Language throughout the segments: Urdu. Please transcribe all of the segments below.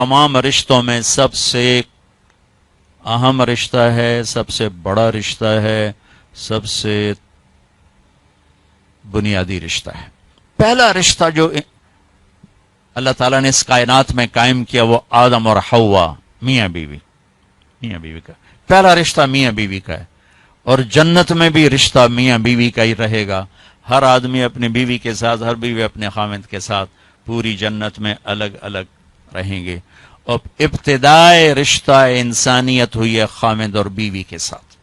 تمام رشتوں میں سب سے اہم رشتہ ہے، سب سے بڑا رشتہ ہے، سب سے بنیادی رشتہ ہے۔ پہلا رشتہ جو اللہ تعالیٰ نے اس کائنات میں قائم کیا وہ آدم اور حوا، میاں بیوی، میاں بیوی کا پہلا رشتہ میاں بیوی کا ہے، اور جنت میں بھی رشتہ میاں بیوی کا ہی رہے گا۔ ہر آدمی اپنی بیوی کے ساتھ، ہر بیوی اپنے خاوند کے ساتھ پوری جنت میں الگ الگ رہیں گے۔ اور ابتدائے رشتہ انسانیت ہوئی ہے خاوند اور بیوی کے ساتھ۔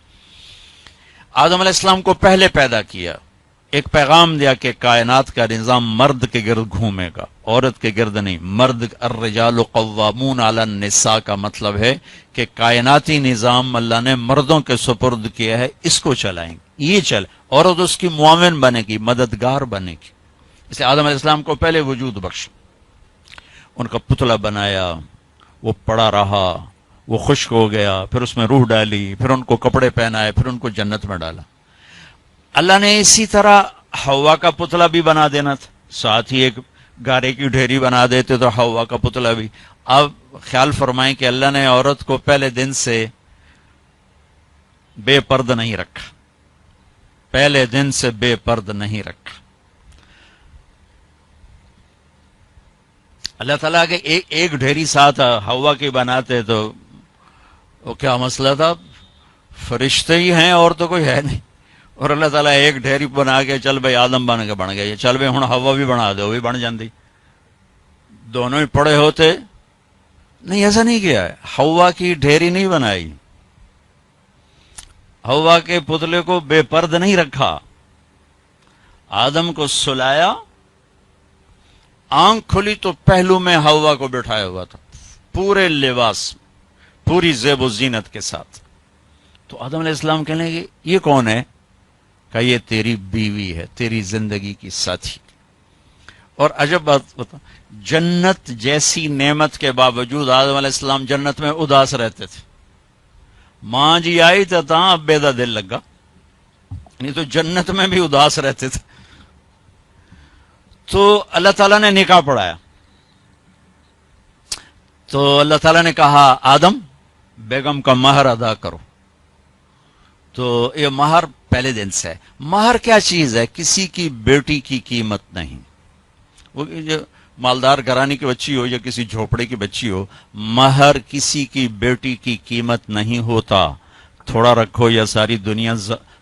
آدم علیہ السلام کو پہلے پیدا کیا، ایک پیغام دیا کہ کائنات کا نظام مرد کے گرد گھومے گا، عورت کے گرد نہیں۔ مرد، الرجال قوامون علی النساء کا مطلب ہے کہ کائناتی نظام اللہ نے مردوں کے سپرد کیا ہے، اس کو چلائیں گے، یہ چل، عورت اس کی معاون بنے گی، مددگار بنے گی۔ اس لیے آدم علیہ السلام کو پہلے وجود بخش، ان کا پتلا بنایا، وہ پڑا رہا، وہ خشک ہو گیا، پھر اس میں روح ڈالی، پھر ان کو کپڑے پہنائے، پھر ان کو جنت میں ڈالا۔ اللہ نے اسی طرح حوا کا پتلا بھی بنا دینا تھا، ساتھ ہی ایک گارے کی ڈھیری بنا دیتے تو حوا کا پتلا بھی۔ اب خیال فرمائیں کہ اللہ نے عورت کو پہلے دن سے بے پرد نہیں رکھا، پہلے دن سے بے پرد نہیں رکھا۔ اللہ تعالیٰ کے ایک ڈھیری ساتھ حوا کی بناتے تو وہ کیا مسئلہ تھا، فرشتے ہی ہیں اور تو کوئی ہے نہیں، اور اللہ تعالیٰ ایک ڈھیری بنا کے چل بھائی آدم بن گیا، چل بھائی ہوں حوا بھی بنا دے، وہ بھی بن جاندی، دونوں ہی پڑے ہوتے۔ نہیں، ایسا نہیں کیا ہے، حوا کی ڈھیری نہیں بنائی، حوا کے پتلے کو بے پرد نہیں رکھا، آدم کو سلایا، آنکھ کھلی تو پہلو میں حوا کو بٹھایا ہوا تھا، پورے لباس، پوری زیب و زینت کے ساتھ۔ تو آدم علیہ السلام کہنے لگے یہ کون ہے؟ کہ یہ تیری بیوی ہے، تیری زندگی کی ساتھی۔ اور عجب بات بتا، جنت جیسی نعمت کے باوجود آدم علیہ السلام جنت میں اداس رہتے تھے۔ ماں جی آئی تو تھا ابے دا دل لگا، نہیں تو جنت میں بھی اداس رہتے تھے۔ تو اللہ تعالیٰ نے نکاح پڑھایا، تو اللہ تعالیٰ نے کہا آدم بیگم کا مہر ادا کرو۔ تو یہ مہر پہلے دن سے ہے۔ مہر کیا چیز ہے؟ کسی کی بیٹی کی قیمت نہیں، وہ جو مالدار گھرانے کی بچی ہو یا کسی جھوپڑے کی بچی ہو، مہر کسی کی بیٹی کی قیمت نہیں ہوتا۔ تھوڑا رکھو یا ساری دنیا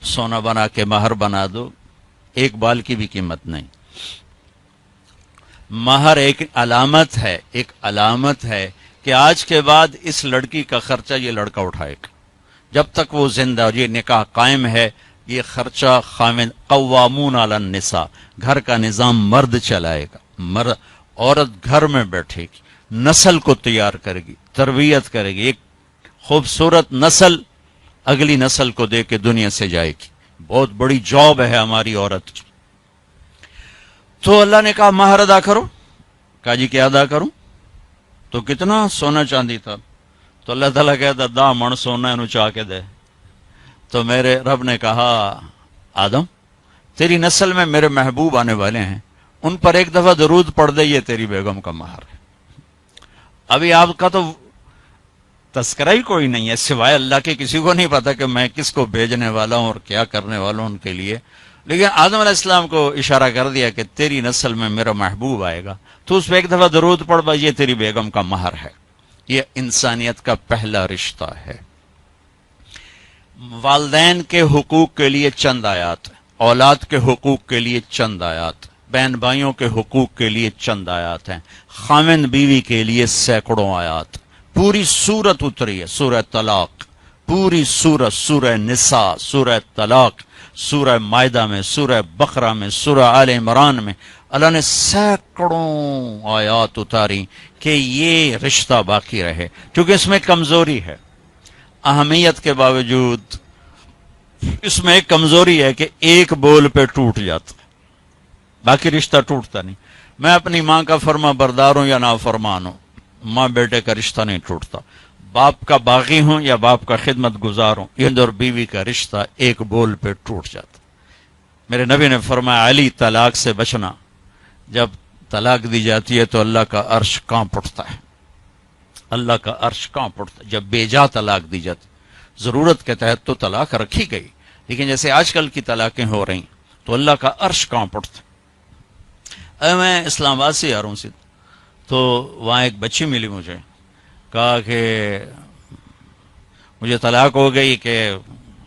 سونا بنا کے مہر بنا دو، ایک بال کی بھی قیمت نہیں۔ مہر ایک علامت ہے، ایک علامت ہے کہ آج کے بعد اس لڑکی کا خرچہ یہ لڑکا اٹھائے گا، جب تک وہ زندہ اور یہ نکاح قائم ہے، یہ خرچہ خاوند، قوامون علی النساء، گھر کا نظام مرد چلائے گا، عورت گھر میں بیٹھے گی، نسل کو تیار کرے گی، تربیت کرے گی، ایک خوبصورت نسل اگلی نسل کو دے کے دنیا سے جائے گی۔ بہت بڑی جاب ہے ہماری عورت کی۔ تو اللہ نے کہا مہر ادا کرو۔ کہا جی کیا ادا کروں؟ تو کتنا سونا چاندی تھا؟ تو اللہ تعالیٰ کہتا 10 من سونا انہوں چاہ کے دے۔ تو میرے رب نے کہا آدم تیری نسل میں میرے محبوب آنے والے ہیں، ان پر ایک دفعہ درود پڑھ دے، یہ تیری بیگم کا مہر ہے۔ ابھی آپ کا تو تذکرہ ہی کوئی نہیں ہے سوائے اللہ کے، کسی کو نہیں پتا کہ میں کس کو بھیجنے والا ہوں اور کیا کرنے والا ہوں ان کے لیے، لیکن آدم علیہ السلام کو اشارہ کر دیا کہ تیری نسل میں میرا محبوب آئے گا، تو اس پہ ایک دفعہ درود پڑھ بھائی، یہ تیری بیگم کا مہر ہے۔ یہ انسانیت کا پہلا رشتہ ہے۔ والدین کے حقوق کے لیے چند آیات، اولاد کے حقوق کے لیے چند آیات، بہن بھائیوں کے حقوق کے لیے چند آیات ہیں، خاوند بیوی کے لیے سینکڑوں آیات۔ پوری سورت اتری ہے، سورہ طلاق، پوری سورت، سورہ نساء، سورہ طلاق، سورہ مائدہ میں، سورہ بقرہ میں، سورہ آل عمران میں اللہ نے سینکڑوں آیات اتاری کہ یہ رشتہ باقی رہے، کیونکہ اس میں کمزوری ہے۔ اہمیت کے باوجود اس میں ایک کمزوری ہے کہ ایک بول پہ ٹوٹ جاتا، باقی رشتہ ٹوٹتا نہیں۔ میں اپنی ماں کا فرما بردار ہوں یا نافرمان ہوں، ماں بیٹے کا رشتہ نہیں ٹوٹتا۔ باپ کا باغی ہوں یا باپ کا خدمت گزار ہوں، یہ اور بیوی کا رشتہ ایک بول پہ ٹوٹ جاتا۔ میرے نبی نے فرمایا علی طلاق سے بچنا، جب طلاق دی جاتی ہے تو اللہ کا عرش کانپ اٹھتا ہے۔ اللہ کا عرش کانپ اٹھتا جب بے جا طلاق دی جاتی. ضرورت کے تحت تو طلاق رکھی گئی، لیکن جیسے آج کل کی طلاقیں ہو رہی تو اللہ کا عرش کانپ اٹھتا. میں اسلام آباد سے آ رہا ہوں تو وہاں ایک بچی ملی مجھے، کہا کہ مجھے طلاق ہو گئی، کہ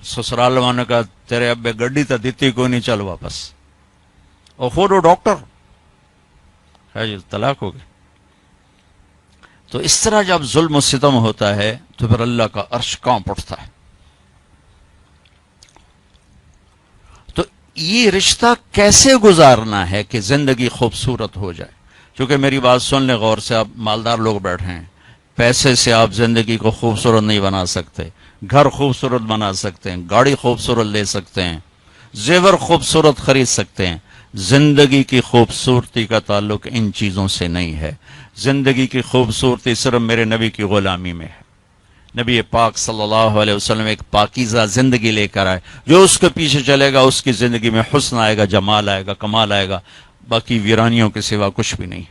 سسرال والوں نے کہا تیرے ابے گڈی تو دیتی کوئی نہیں، چل واپس. اور خود وہ ڈاکٹر ہے جی، طلاق ہو گئی. تو اس طرح جب ظلم و ستم ہوتا ہے تو پھر اللہ کا عرش کانپ اٹھتا ہے. تو یہ رشتہ کیسے گزارنا ہے کہ زندگی خوبصورت ہو جائے؟ کیونکہ میری بات سن لیں غور سے، آپ مالدار لوگ بیٹھے ہیں، پیسے سے آپ زندگی کو خوبصورت نہیں بنا سکتے. گھر خوبصورت بنا سکتے ہیں، گاڑی خوبصورت لے سکتے ہیں، زیور خوبصورت خرید سکتے ہیں. زندگی کی خوبصورتی کا تعلق ان چیزوں سے نہیں ہے. زندگی کی خوبصورتی صرف میرے نبی کی غلامی میں ہے. نبی پاک صلی اللہ علیہ وسلم ایک پاکیزہ زندگی لے کر آئے، جو اس کے پیچھے چلے گا اس کی زندگی میں حسن آئے گا، جمال آئے گا، کمال آئے گا، باقی ویرانیوں کے سوا کچھ بھی نہیں.